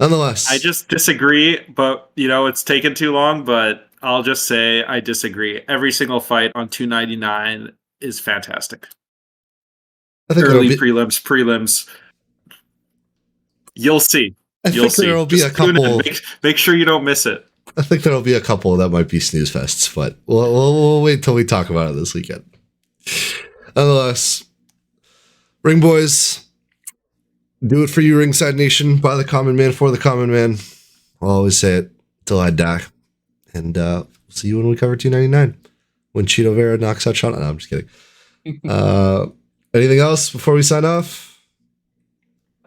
Nonetheless, I just disagree, but it's taken too long, but I'll just say I disagree. Every single fight on 299 is fantastic. I think Early prelims. You'll see. I You'll think see. there will be a Just tune in. couple. Make sure you don't miss it. I think there'll be a couple that might be snooze fests, but we'll wait till we talk about it this weekend. Nonetheless, Ring Boys, do it for you, Ringside Nation, by the common man, for the common man. I'll always say it till I die. And see you when we cover 299. When Cheeto Vera knocks out Sean. No, I'm just kidding. Anything else before we sign off?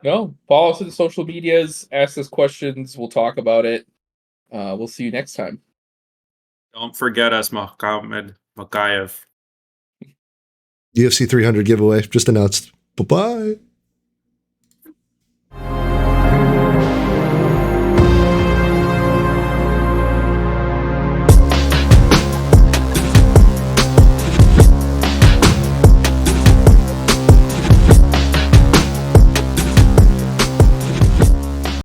No, follow us on the social medias, ask us questions, we'll talk about it. We'll see you next time. Don't forget us, Mohammed Makayev. UFC 300 giveaway just announced. Bye-bye.